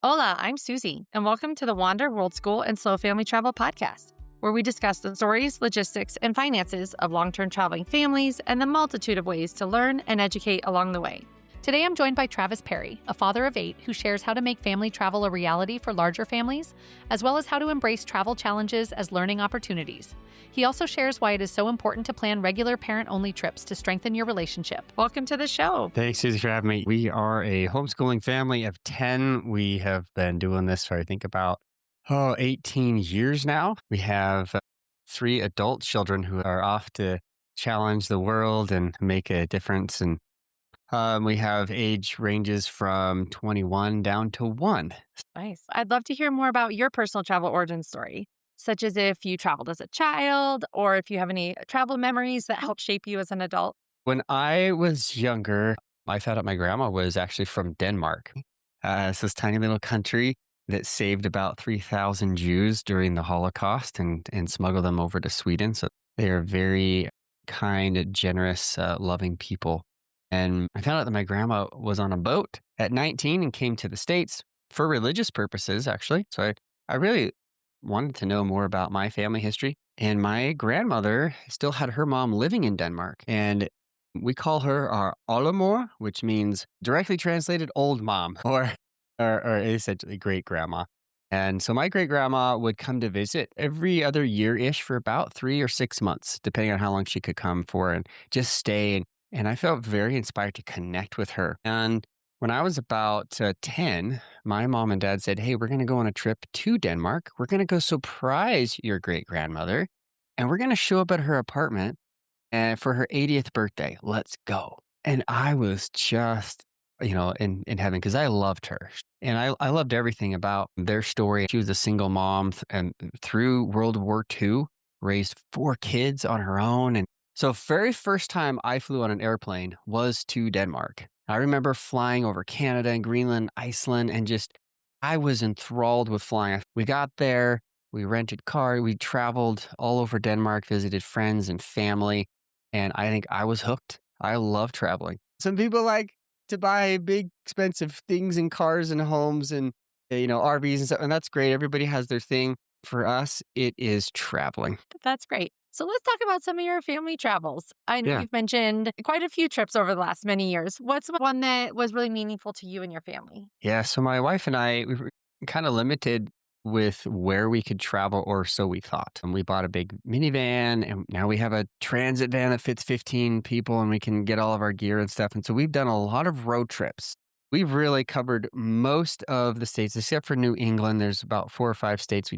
Hola, I'm Susie, and welcome to the Wander World School and Slow Family Travel podcast, where we discuss the stories, logistics, and finances of long-term traveling families and the multitude of ways to learn and educate along the way. Today, I'm joined by Travis Perry, a father of 8 who shares how to make family travel a reality for larger families, as well as how to embrace travel challenges as learning opportunities. He also shares why it is so important to plan regular parent-only trips to strengthen your relationship. Welcome to the show. Thanks, Susie, for having me. We are a homeschooling family of 10. We have been doing this for, I think, about 18 years now. We have 3 adult children who are off to challenge the world and make a difference. And we have age ranges from 21 down to 1. Nice. I'd love to hear more about your personal travel origin story, such as if you traveled as a child or if you have any travel memories that helped shape you as an adult. When I was younger, I found out my grandma was actually from Denmark. It's this tiny little country that saved about 3,000 Jews during the Holocaust and smuggled them over to Sweden. So they are very kind, generous, loving people. And I found out that my grandma was on a boat at 19 and came to the States for religious purposes, actually. So I really wanted to know more about my family history. And my grandmother still had her mom living in Denmark. And we call her our oldemor, which means directly translated old mom or essentially great grandma. And so my great grandma would come to visit every other year-ish for about 3 or 6 months, depending on how long she could come for and just stay. And I felt very inspired to connect with her. And when I was about 10, my mom and dad said, hey, we're going to go on a trip to Denmark. We're going to go surprise your great-grandmother, and we're going to show up at her apartment for her 80th birthday. Let's go. And I was just, in heaven because I loved her. And I loved everything about their story. She was a single mom and through World War II, raised 4 kids on her own. And so very first time I flew on an airplane was to Denmark. I remember flying over Canada and Greenland, Iceland, and I was enthralled with flying. We got there, we rented car, we traveled all over Denmark, visited friends and family, and I think I was hooked. I love traveling. Some people like to buy big, expensive things and cars and homes and, RVs and stuff, and that's great. Everybody has their thing. For us, it is traveling. That's great. So let's talk about some of your family travels. I know you've mentioned quite a few trips over the last many years. What's one that was really meaningful to you and your family? Yeah, so my wife and I, we were kind of limited with where we could travel, or so we thought. And we bought a big minivan, and now we have a transit van that fits 15 people, and we can get all of our gear and stuff. And so we've done a lot of road trips. We've really covered most of the states, except for New England. There's about 4 or 5 states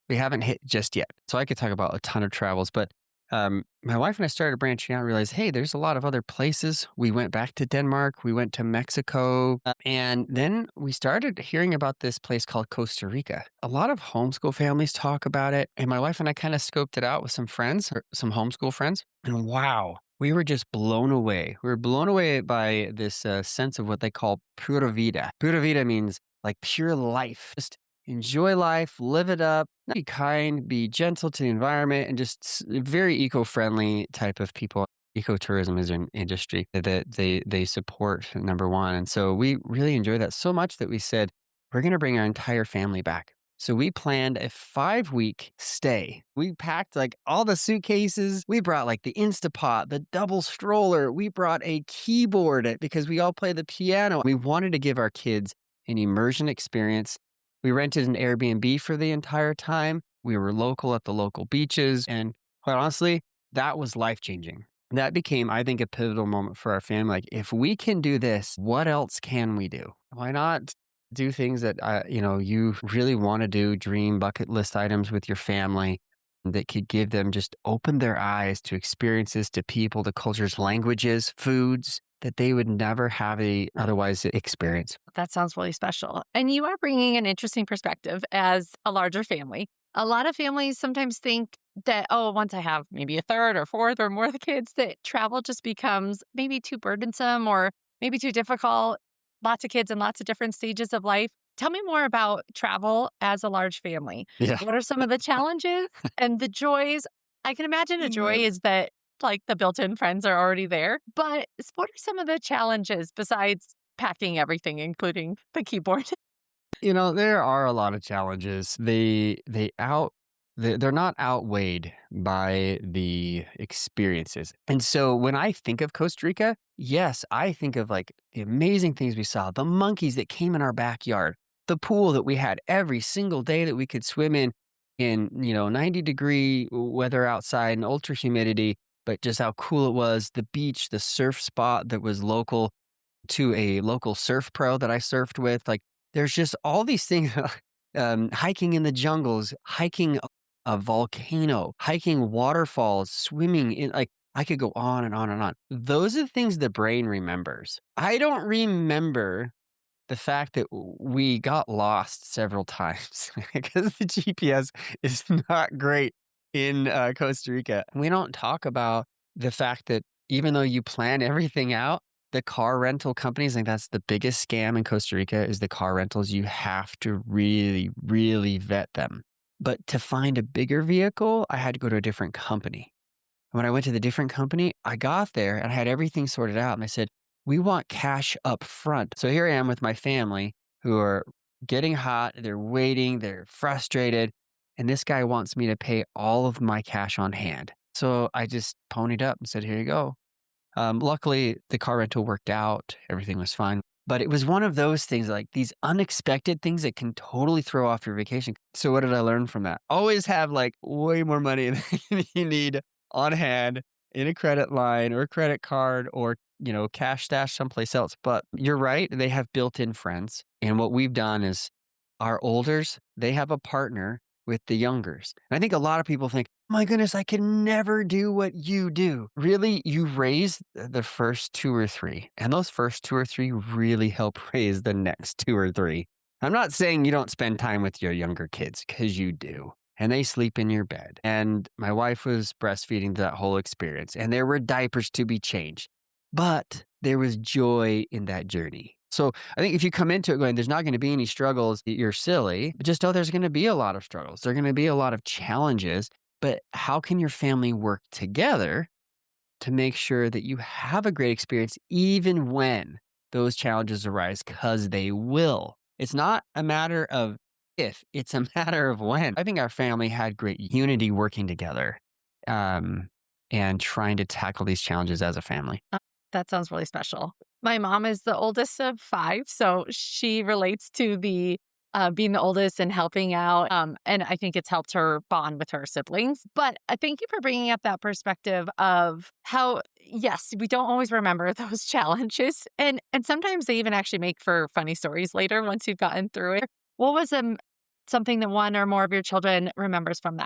we haven't hit just yet. So I could talk about a ton of travels, but my wife and I started branching out and realized, hey, there's a lot of other places. We went back to Denmark, we went to Mexico, and then we started hearing about this place called Costa Rica. A lot of homeschool families talk about it, and my wife and I kind of scoped it out with some friends, or some homeschool friends, and wow, we were just blown away. We were blown away by this sense of what they call Pura Vida. Pura Vida means like pure life. Just enjoy life, live it up, be kind, be gentle to the environment, and just very eco-friendly type of people. Ecotourism is an industry that they support, number one. And so we really enjoy that so much that we said, we're going to bring our entire family back. So we planned a 5-week stay. We packed like all the suitcases. We brought like the Instapot, the double stroller. We brought a keyboard because we all play the piano. We wanted to give our kids an immersion experience. We rented an Airbnb for the entire time. We were local at the local beaches. And quite honestly, that was life-changing. That became, I think, a pivotal moment for our family. Like, if we can do this, what else can we do? Why not do things that, you really want to do, dream bucket list items with your family that could give them, just open their eyes to experiences, to people, to cultures, languages, foods that they would never have otherwise experience. That sounds really special. And you are bringing an interesting perspective as a larger family. A lot of families sometimes think that, once I have maybe a third or fourth or more of the kids, that travel just becomes maybe too burdensome or maybe too difficult. Lots of kids in lots of different stages of life. Tell me more about travel as a large family. Yeah. What are some of the challenges and the joys? I can imagine a joy is that like the built-in friends are already there. But what are some of the challenges besides packing everything, including the keyboard? There are a lot of challenges. They're not outweighed by the experiences. And so when I think of Costa Rica, yes, I think of like the amazing things we saw, the monkeys that came in our backyard, the pool that we had every single day that we could swim in 90-degree weather outside and ultra humidity, but just how cool it was, the beach, the surf spot that was local to a local surf pro that I surfed with. Like, there's just all these things, hiking in the jungles, hiking a volcano, hiking waterfalls, swimming in, like, I could go on and on and on. Those are the things the brain remembers. I don't remember the fact that we got lost several times because the GPS is not great in Costa Rica. We don't talk about the fact that even though you plan everything out, the car rental companies, I think that's the biggest scam in Costa Rica is the car rentals. You have to really, really vet them. But to find a bigger vehicle, I had to go to a different company. When I went to the different company, I got there and I had everything sorted out. And they said, we want cash up front. So here I am with my family who are getting hot. They're waiting. They're frustrated. And this guy wants me to pay all of my cash on hand. So I just ponied up and said, here you go. Luckily, the car rental worked out. Everything was fine. But it was one of those things, like these unexpected things that can totally throw off your vacation. So what did I learn from that? Always have like way more money than you need on hand in a credit line or a credit card or, cash stash someplace else. But you're right. They have built-in friends. And what we've done is our olders, they have a partner with the youngers. And I think a lot of people think, my goodness, I can never do what you do. Really, you raise the first two or three, and those first two or three really help raise the next two or three. I'm not saying you don't spend time with your younger kids, because you do. And they sleep in your bed. And my wife was breastfeeding that whole experience, and there were diapers to be changed. But there was joy in that journey. So I think if you come into it going, there's not going to be any struggles, you're silly. But just know there's going to be a lot of struggles. There are going to be a lot of challenges. But how can your family work together to make sure that you have a great experience even when those challenges arise? Because they will. It's not a matter of if, it's a matter of when. I think our family had great unity working together and trying to tackle these challenges as a family. That sounds really special. My mom is the oldest of 5, so she relates to the being the oldest and helping out. And I think it's helped her bond with her siblings. But I thank you for bringing up that perspective of how, yes, we don't always remember those challenges. And sometimes they even actually make for funny stories later once you've gotten through it. What was something that one or more of your children remembers from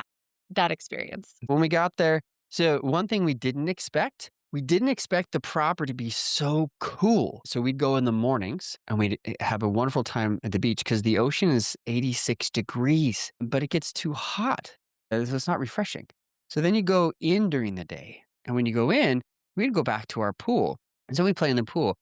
that experience? When we got there, so one thing we didn't expect the proper to be so cool. So we'd go in the mornings and we'd have a wonderful time at the beach because the ocean is 86 degrees, but it gets too hot. So it's not refreshing. So then you go in during the day. And when you go in, we'd go back to our pool. And so we'd play in the pool.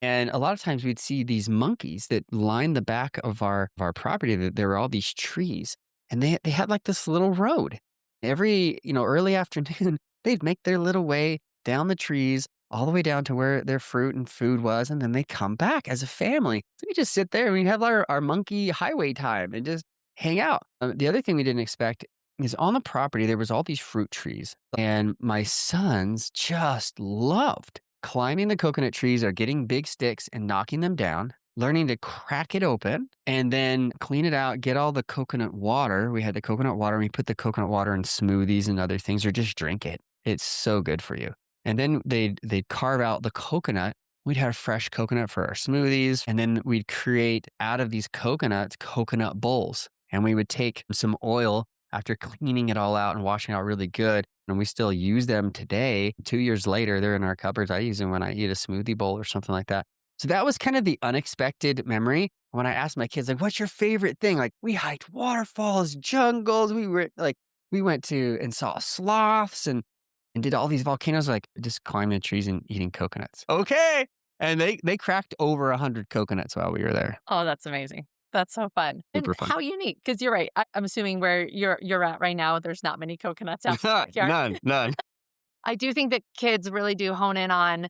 And a lot of times we'd see these monkeys that line the back of our property. That there were all these trees. And they had like this little road. Every, early afternoon, they'd make their little way down the trees, all the way down to where their fruit and food was, and then they come back as a family. So we just sit there and we'd have our monkey highway time and just hang out. The other thing we didn't expect is on the property, there was all these fruit trees. And my sons just loved climbing the coconut trees or getting big sticks and knocking them down, learning to crack it open and then clean it out, get all the coconut water. We had the coconut water and we put the coconut water in smoothies and other things or just drink it. It's so good for you. And then they'd carve out the coconut. We'd have fresh coconut for our smoothies. And then we'd create out of these coconuts, coconut bowls. And we would take some oil after cleaning it all out and washing it out really good. And we still use them today. 2 years later, they're in our cupboards. I use them when I eat a smoothie bowl or something like that. So that was kind of the unexpected memory. When I asked my kids, like, what's your favorite thing? Like, we hiked waterfalls, jungles. We went to and saw sloths and did all these volcanoes, like just climbing the trees and eating coconuts. Okay. And they cracked over 100 coconuts while we were there. Oh, that's amazing. That's so fun. Super And fun. how unique, because you're right. I'm assuming where you're at right now, there's not many coconuts out there. None. I do think that kids really do hone in on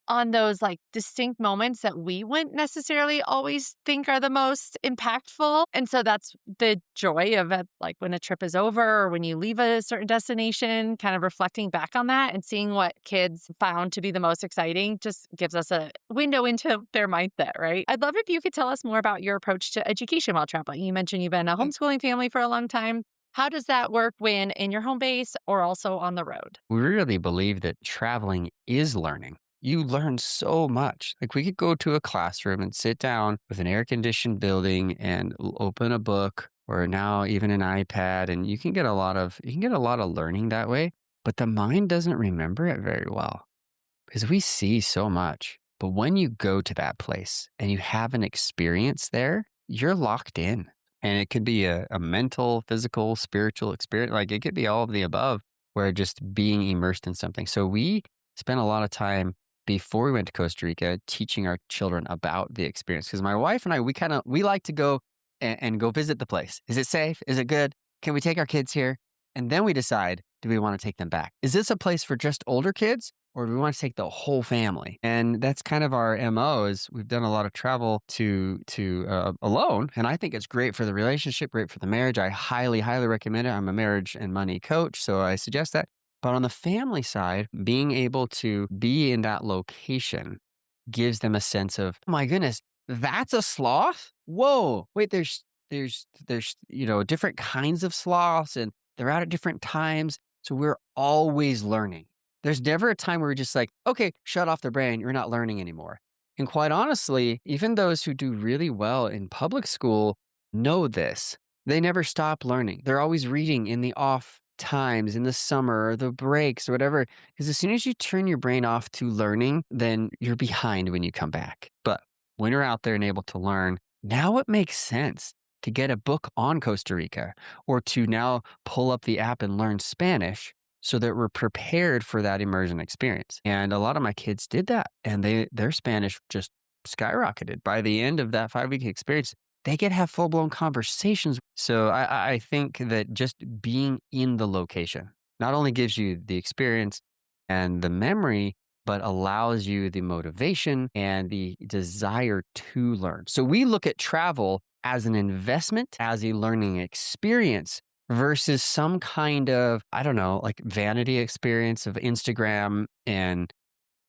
on those like distinct moments that we wouldn't necessarily always think are the most impactful. And so that's the joy of it, like when a trip is over or when you leave a certain destination, kind of reflecting back on that and seeing what kids found to be the most exciting just gives us a window into their mindset, right? I'd love if you could tell us more about your approach to education while traveling. You mentioned you've been a homeschooling family for a long time. How does that work when in your home base or also on the road? We really believe that traveling is learning. You learn so much. Like we could go to a classroom and sit down with an air conditioned building and open a book or now even an iPad and you can get a lot of learning that way, but the mind doesn't remember it very well because we see so much. But when you go to that place and you have an experience there, you're locked in. And it could be a mental, physical, spiritual experience. Like it could be all of the above, where just being immersed in something. So we spent a lot of time before we went to Costa Rica teaching our children about the experience. Because my wife and I, we like to go and go visit the place. Is it safe? Is it good? Can we take our kids here? And then we decide, do we want to take them back? Is this a place for just older kids? Or do we want to take the whole family? And that's kind of our MO is we've done a lot of travel to alone. And I think it's great for the relationship, great for the marriage. I highly, highly recommend it. I'm a marriage and money coach, so I suggest that. But on the family side, being able to be in that location gives them a sense of, oh my goodness, that's a sloth? Whoa, wait, there's different kinds of sloths and they're out at different times. So we're always learning. There's never a time where we're just like, okay, shut off the brain. You're not learning anymore. And quite honestly, even those who do really well in public school know this. They never stop learning. They're always reading in the off times, in the summer, or the breaks, or whatever. Because as soon as you turn your brain off to learning, then you're behind when you come back. But when you're out there and able to learn, now it makes sense to get a book on Costa Rica or to now pull up the app and learn Spanish so that we're prepared for that immersion experience. And a lot of my kids did that and their Spanish just skyrocketed. By the end of that 5-week experience, they get to have full-blown conversations. So I think that just being in the location not only gives you the experience and the memory, but allows you the motivation and the desire to learn. So we look at travel as an investment, as a learning experience versus some kind of, I don't know, like vanity experience of Instagram. And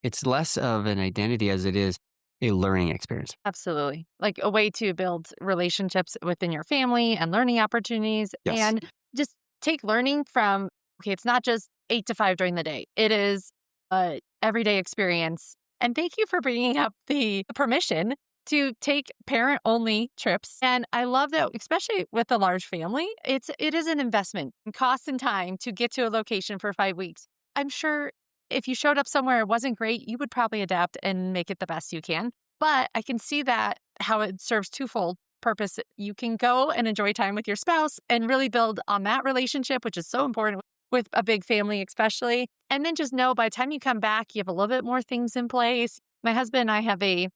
it's less of an identity as it is a learning experience. Absolutely. Like a way to build relationships within your family and learning opportunities Yes. and just take learning from, okay, it's not just 8 to 5 during the day. It is a everyday experience. And thank you for bringing up the permission to take parent only trips. And I love that, especially with a large family, it is an investment in cost and time to get to a location for 5 weeks. I'm sure if you showed up somewhere it wasn't great, you would probably adapt and make it the best you can. But I can see that how it serves twofold purpose. You can go and enjoy time with your spouse and really build on that relationship, which is so important with a big family, especially. And then just know by the time you come back, you have a little bit more things in place. My husband and I have a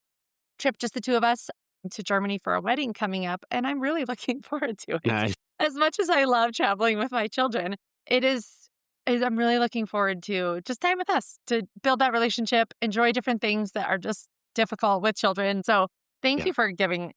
trip, just the two of us, to Germany for a wedding coming up. And I'm really looking forward to it. Nice. As much as I love traveling with my children, I'm really looking forward to just time with us to build that relationship, enjoy different things that are just difficult with children. So thank Yeah. you for giving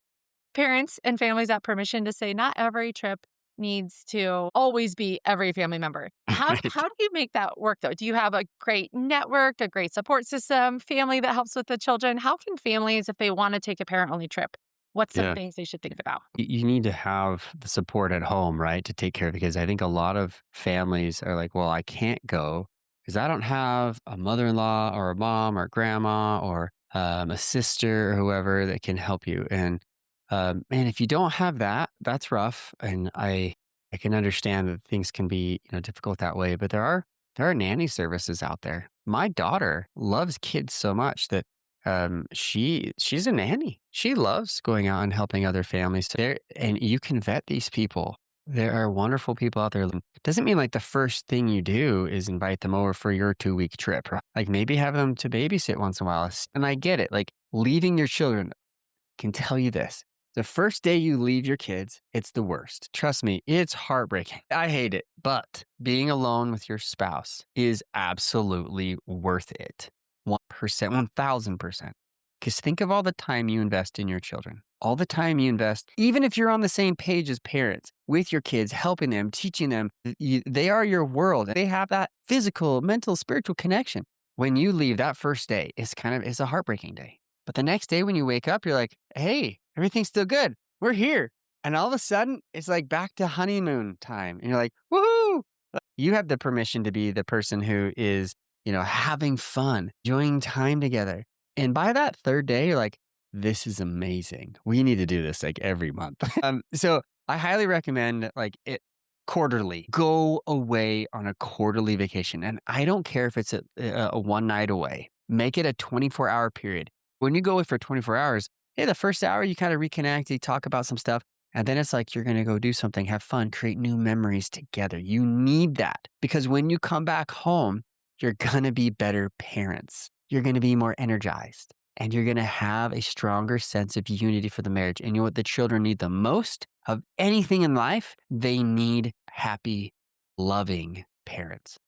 parents and families that permission to say not every trip needs to always be every family member. How do you make that work though? Do you have a great network, a great support system, family that helps with the children? How can families, if they want to take a parent only trip, what's some Yeah. things they should think about? You need to have the support at home, right, to take care of it. Because I think a lot of families are like, well, I can't go because I don't have a mother-in-law or a mom or grandma or a sister or whoever that can help you. And man, if you don't have that, that's rough. And I can understand that things can be difficult that way. But there are nanny services out there. My daughter loves kids so much that she's a nanny. She loves going out and helping other families. There, and you can vet these people. There are wonderful people out there. It doesn't mean like the first thing you do is invite them over for your 2-week trip. Right? Like maybe have them to babysit once in a while. And I get it. Like leaving your children can tell you this. The first day you leave your kids, it's the worst. Trust me, it's heartbreaking. I hate it. But being alone with your spouse is absolutely worth it. 1%, 1000%. Because think of all the time you invest in your children, all the time you invest, even if you're on the same page as parents with your kids, helping them, teaching them, they are your world. They have that physical, mental, spiritual connection. When you leave that first day, it's a heartbreaking day. But the next day when you wake up, you're like, hey, everything's still good. We're here. And all of a sudden, it's like back to honeymoon time. And you're like, woohoo! You have the permission to be the person who is, having fun, enjoying time together. And by that third day, you're like, this is amazing. We need to do this like every month. So I highly recommend like it quarterly. Go away on a quarterly vacation. And I don't care if it's a one night away. Make it a 24-hour period. When you go away for 24 hours, hey, the first hour you kind of reconnect, you talk about some stuff. And then it's like you're going to go do something, have fun, create new memories together. You need that because when you come back home, you're going to be better parents. You're going to be more energized and you're going to have a stronger sense of unity for the marriage. And you know what the children need the most of anything in life? They need happy, loving parents.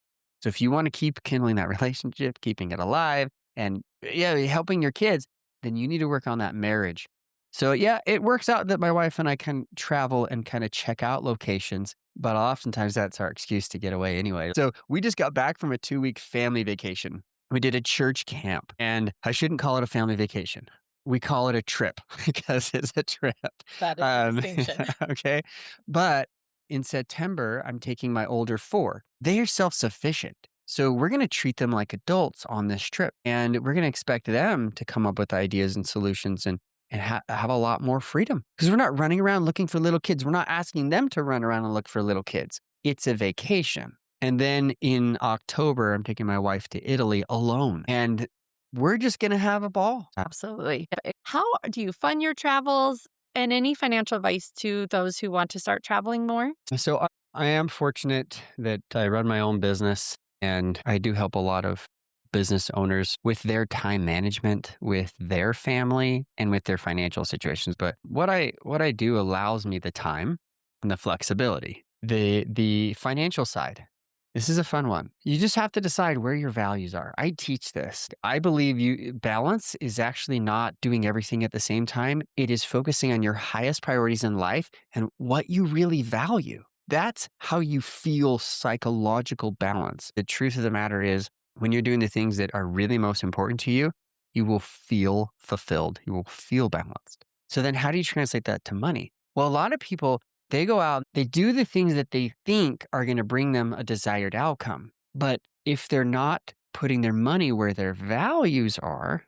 So if you want to keep kindling that relationship, keeping it alive and helping your kids, then you need to work on that marriage. So yeah, it works out that my wife and I can travel and kind of check out locations, but oftentimes that's our excuse to get away anyway. So we just got back from a 2-week family vacation. We did a church camp, and I shouldn't call it a family vacation. We call it a trip because it's a trip. That is a distinction. Okay. But in September, I'm taking my older 4. They are self-sufficient. So we're going to treat them like adults on this trip, and we're going to expect them to come up with ideas and solutions and have a lot more freedom because we're not running around looking for little kids. We're not asking them to run around and look for little kids. It's a vacation. And then in October, I'm taking my wife to Italy alone and we're just going to have a ball. Absolutely. How do you fund your travels and any financial advice to those who want to start traveling more? So I am fortunate that I run my own business and I do help a lot of business owners with their time management, with their family, and with their financial situations. But what I do allows me the time and the flexibility. The financial side. This is a fun one. You just have to decide where your values are. I teach this. I believe balance is actually not doing everything at the same time. It is focusing on your highest priorities in life and what you really value. That's how you feel psychological balance. The truth of the matter is, when you're doing the things that are really most important to you, you will feel fulfilled. You will feel balanced. So then how do you translate that to money? Well, a lot of people, they go out, they do the things that they think are going to bring them a desired outcome. But if they're not putting their money where their values are,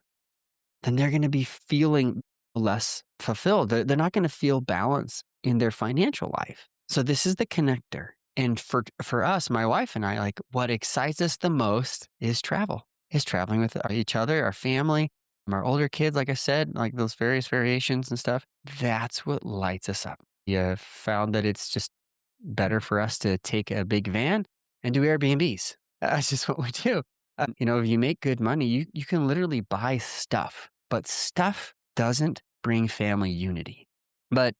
then they're going to be feeling less fulfilled. They're not going to feel balance in their financial life. So this is the connector. And for us, my wife and I, like what excites us the most is traveling with each other, our family, our older kids, like I said, like those various variations and stuff. That's what lights us up. We found that it's just better for us to take a big van and do Airbnbs. That's just what we do. If you make good money, you can literally buy stuff, but stuff doesn't bring family unity. But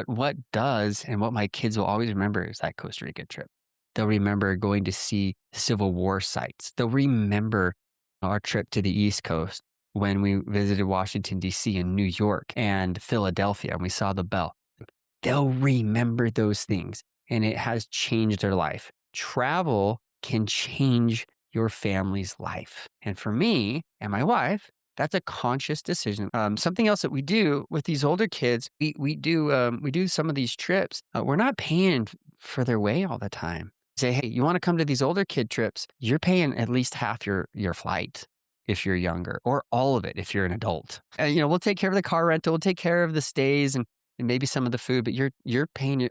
what does, and what my kids will always remember is that Costa Rica trip. They'll remember going to see Civil War sites. They'll remember our trip to the East Coast when we visited Washington, D.C. and New York and Philadelphia, and we saw the bell. They'll remember those things, and it has changed their life. Travel can change your family's life. And for me and my wife, that's a conscious decision. Something else that we do with these older kids, we do some of these trips. We're not paying for their way all the time. Say, hey, you want to come to these older kid trips? You're paying at least half your flight if you're younger, or all of it if you're an adult. And we'll take care of the car rental, we'll take care of the stays and maybe some of the food. But you're paying.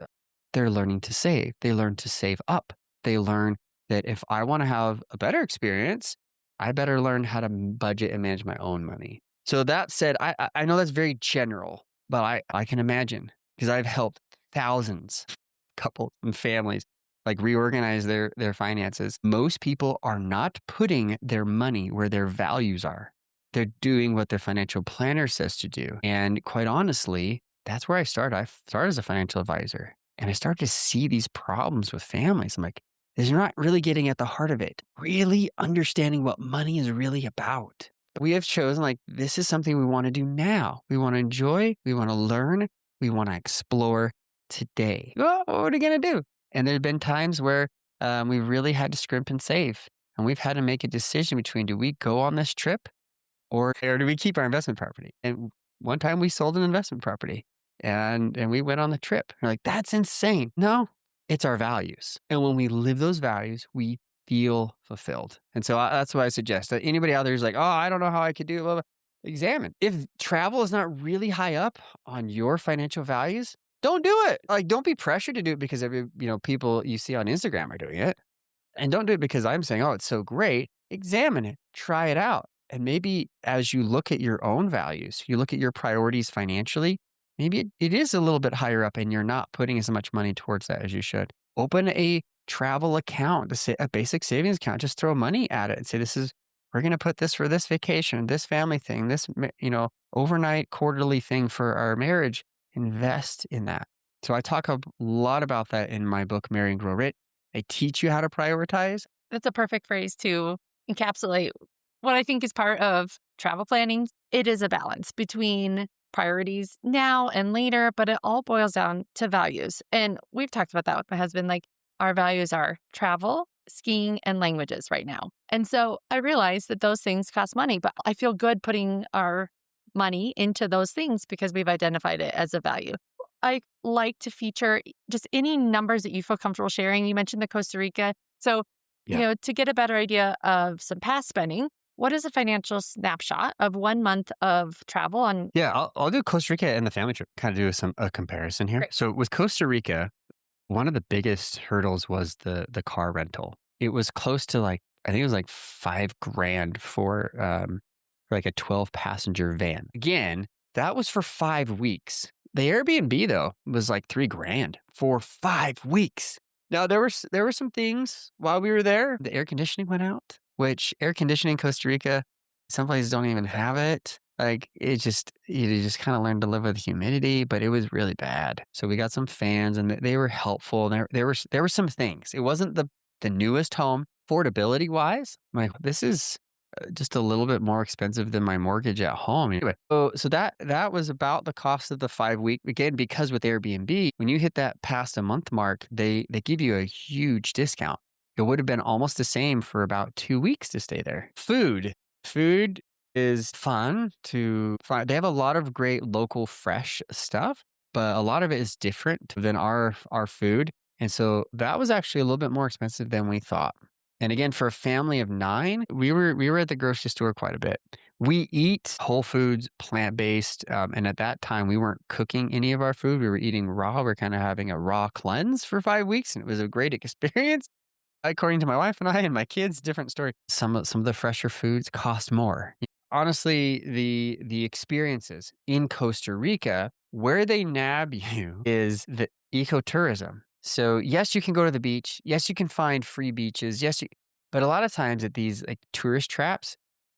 They're learning to save. They learn to save up. They learn that if I want to have a better experience, I better learn how to budget and manage my own money. So that said, I know that's very general, but I can imagine because I've helped thousands of couples and families like reorganize their finances. Most people are not putting their money where their values are. They're doing what their financial planner says to do. And quite honestly, that's where I started. I started as a financial advisor and I started to see these problems with families. I'm like, is you're not really getting at the heart of it, really understanding what money is really about. We have chosen like this is something we want to do now. We want to enjoy, we want to learn, we want to explore today. Oh, what are we going to do? And there have been times where we've really had to scrimp and save. And we've had to make a decision between do we go on this trip or do we keep our investment property? And one time we sold an investment property and we went on the trip. We're like, that's insane. No, it's our values. And when we live those values, we feel fulfilled. And so that's what I suggest that anybody out there is like, oh, I don't know how I could do it. Blah, blah. Examine. If travel is not really high up on your financial values, don't do it. Like, don't be pressured to do it because people you see on Instagram are doing it. And don't do it because I'm saying, oh, it's so great. Examine it, try it out. And maybe as you look at your own values, you look at your priorities financially, maybe it is a little bit higher up and you're not putting as much money towards that as you should. Open a travel account, a basic savings account, just throw money at it and say, we're going to put this for this vacation, this family thing, this, overnight quarterly thing for our marriage. Invest in that. So I talk a lot about that in my book, Marry and Grow Rich. I teach you how to prioritize. That's a perfect phrase to encapsulate what I think is part of travel planning. It is a balance between priorities now and later, but it all boils down to values. And we've talked about that with my husband. Like our values are travel, skiing, and languages right now. And so I realize that those things cost money, but I feel good putting our money into those things because we've identified it as a value. I like to feature just any numbers that you feel comfortable sharing. You mentioned the Costa Rica. So, to get a better idea of some past spending, what is a financial snapshot of 1 month of travel on? Yeah, I'll do Costa Rica and the family trip, kind of do a comparison here. Great. So with Costa Rica, one of the biggest hurdles was the car rental. It was close to I think it was like $5,000 for like a 12-passenger van. Again, that was for 5 weeks. The Airbnb though was like $3,000 for 5 weeks. Now there were some things while we were there. The air conditioning went out, which air conditioning in Costa Rica, some places don't even have it. Like you just kind of learn to live with humidity, but it was really bad. So we got some fans and they were helpful. There were some things. It wasn't the newest home affordability wise. I'm like, this is just a little bit more expensive than my mortgage at home. Anyway, so that was about the cost of the 5 week. Again, because with Airbnb, when you hit that past a month mark, they give you a huge discount. It would have been almost the same for about 2 weeks to stay there. Food is fun to find. They have a lot of great local fresh stuff, but a lot of it is different than our food. And so that was actually a little bit more expensive than we thought. And again, for a family of 9, we were at the grocery store quite a bit. We eat whole foods, plant-based, and at that time, we weren't cooking any of our food. We were eating raw. We were kind of having a raw cleanse for 5 weeks, and it was a great experience. According to my wife and I and my kids, different story. Some of the fresher foods cost more. Honestly, the experiences in Costa Rica, where they nab you is the ecotourism. So yes, you can go to the beach. Yes, you can find free beaches. But a lot of times at these like tourist traps,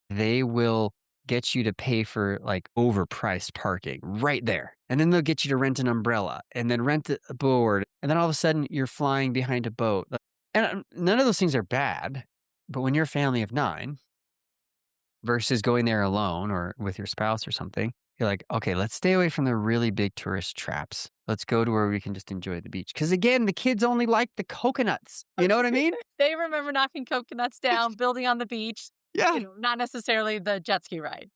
they will get you to pay for like overpriced parking right there. And then they'll get you to rent an umbrella and then rent a board. And then all of a sudden you're flying behind a boat. And none of those things are bad. But when you're a family of 9 versus going there alone or with your spouse or something, you're like, okay, let's stay away from the really big tourist traps. Let's go to where we can just enjoy the beach. Because again, the kids only like the coconuts. You know what I mean? They remember knocking coconuts down, building on the beach. Yeah. Not necessarily the jet ski ride.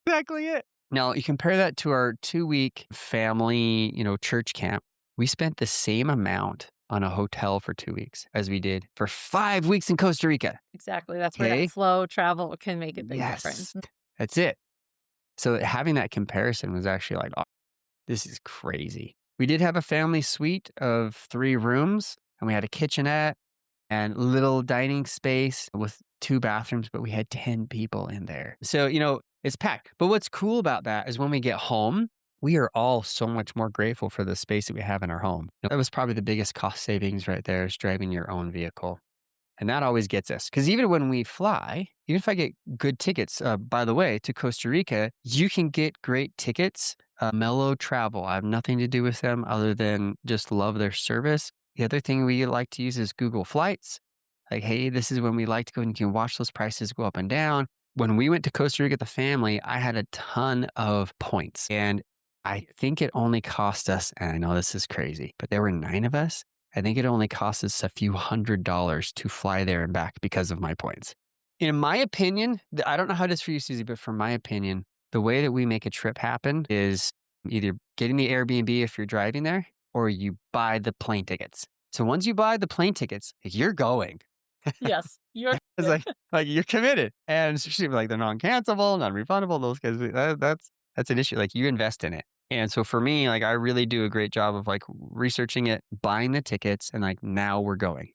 Exactly it. Now, you compare that to our 2-week family, church camp. We spent the same amount on a hotel for 2 weeks as we did for 5 weeks in Costa Rica. Exactly. That's where that flow travel can make a big difference. That's it. So having that comparison was actually like, oh, this is crazy. We did have a family suite of 3 rooms and we had a kitchenette and little dining space with 2 bathrooms, but we had 10 people in there. So, it's packed. But what's cool about that is when we get home, we are all so much more grateful for the space that we have in our home. That was probably the biggest cost savings right there is driving your own vehicle. And that always gets us. Because even when we fly, even if I get good tickets, by the way, to Costa Rica, you can get great tickets. Mellow Travel. I have nothing to do with them other than just love their service. The other thing we like to use is Google Flights. Like, hey, this is when we like to go and you can watch those prices go up and down. When we went to Costa Rica with the family, I had a ton of points. And I think it only cost us, and I know this is crazy, but there were 9 of us. I think it only cost us a few $100s to fly there and back because of my points. In my opinion, I don't know how it is for you, Susie, but from my opinion, the way that we make a trip happen is either getting the Airbnb if you're driving there, or you buy the plane tickets. So once you buy the plane tickets, you're going. Yes, you're It's like you're committed, and especially like they're non-cancelable, non-refundable. Those guys, that's an issue. Like you invest in it, and so for me, like I really do a great job of like researching it, buying the tickets, and like now we're going.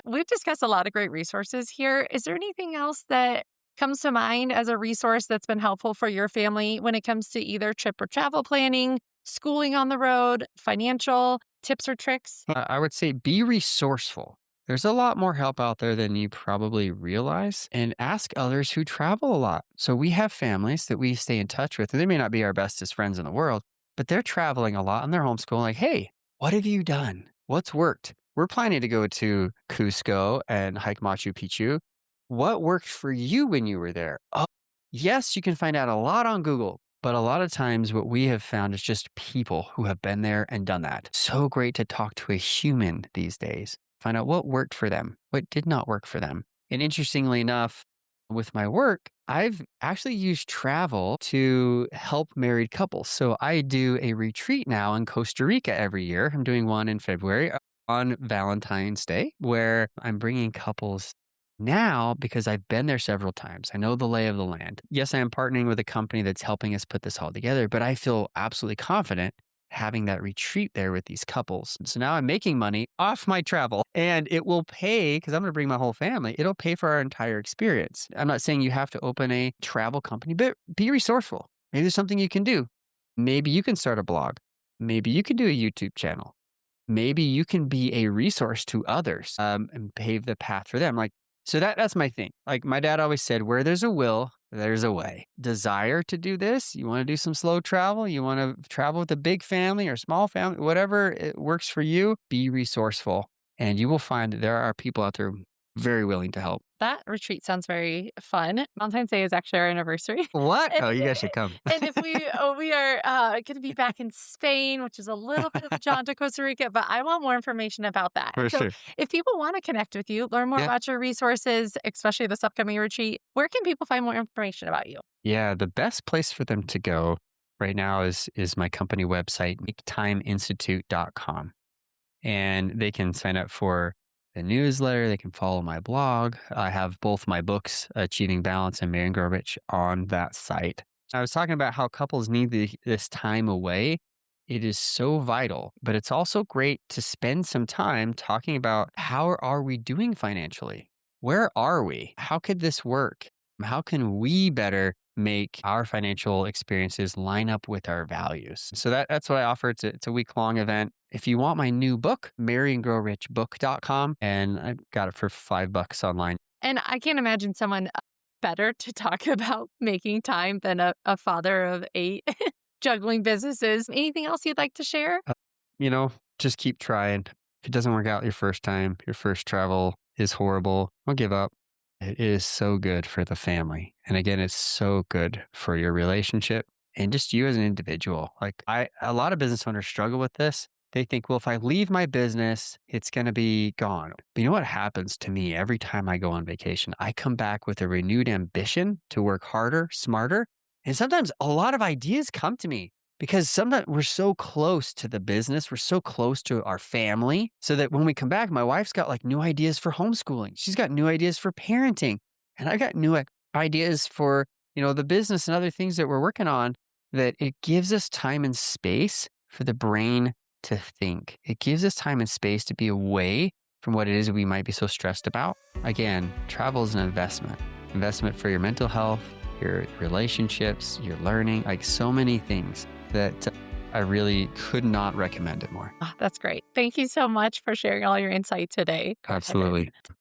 We've discussed a lot of great resources here. Is there anything else that comes to mind as a resource that's been helpful for your family when it comes to either trip or travel planning, schooling on the road, financial tips or tricks? I would say be resourceful. There's a lot more help out there than you probably realize, and ask others who travel a lot. So we have families that we stay in touch with, and they may not be our bestest friends in the world, but they're traveling a lot and they're homeschooling. Like, hey, what have you done? What's worked? We're planning to go to Cusco and hike Machu Picchu. What worked for you when you were there? Oh, yes, you can find out a lot on Google, but a lot of times what we have found is just people who have been there and done that. So great to talk to a human these days. Find out what worked for them, what did not work for them. And interestingly enough, with my work, I've actually used travel to help married couples. So I do a retreat now in Costa Rica every year. I'm doing one in February on Valentine's Day, where I'm bringing couples now because I've been there several times. I know the lay of the land. Yes, I am partnering with a company that's helping us put this all together, but I feel absolutely confident having that retreat there with these couples. So now I'm making money off my travel, and it will pay, because I'm going to bring my whole family, it'll pay for our entire experience. I'm not saying you have to open a travel company, but be resourceful. Maybe there's something you can do. Maybe you can start a blog. Maybe you can do a YouTube channel. Maybe you can be a resource to others, and pave the path for them. Like, so that's my thing. Like my dad always said, where there's a will, there's a way. Desire to do this. You want to do some slow travel. You want to travel with a big family or small family, whatever it works for you. Be resourceful, and you will find that there are people out there very willing to help. That retreat sounds very fun. Valentine's Day is actually our anniversary. What? And, Oh, you guys should come. and if we are going to be back in Spain, which is a little bit of a jaunt to Costa Rica, but I want more information about that. For So sure. if people want to connect with you, learn more Yeah. about your resources, especially this upcoming retreat, where can people find more information about you? Yeah, the best place for them to go right now is my company website, maketimeinstitute.com. And they can sign up for the newsletter. They can follow my blog. I have both my books, Achieving Balance and Marry and Grow Rich, on that site. I was talking about how couples need this time away. It is so vital, but it's also great to spend some time talking about how are we doing financially? Where are we? How could this work? How can we better make our financial experiences line up with our values? So that's what I offer. It's a week-long event. If you want my new book, marryandgrowrichbook.com, and I've got it for $5 online. And I can't imagine someone better to talk about making time than a father of 8 juggling businesses. Anything else you'd like to share? Just keep trying. If it doesn't work out your first time, your first travel is horrible, don't give up. It is so good for the family. And again, it's so good for your relationship and just you as an individual. Like a lot of business owners struggle with this. They think, well, if I leave my business, it's going to be gone. But you know what happens to me every time I go on vacation? I come back with a renewed ambition to work harder, smarter. And sometimes a lot of ideas come to me because sometimes we're so close to the business. We're so close to our family so that when we come back, my wife's got like new ideas for homeschooling. She's got new ideas for parenting. And I got new ideas for, the business and other things that we're working on, that it gives us time and space for the brain to think. It gives us time and space to be away from what it is we might be so stressed about. Again, travel is an investment for your mental health, your relationships, your learning, like so many things that I really could not recommend it more. Oh, that's great. Thank you so much for sharing all your insight today. Absolutely.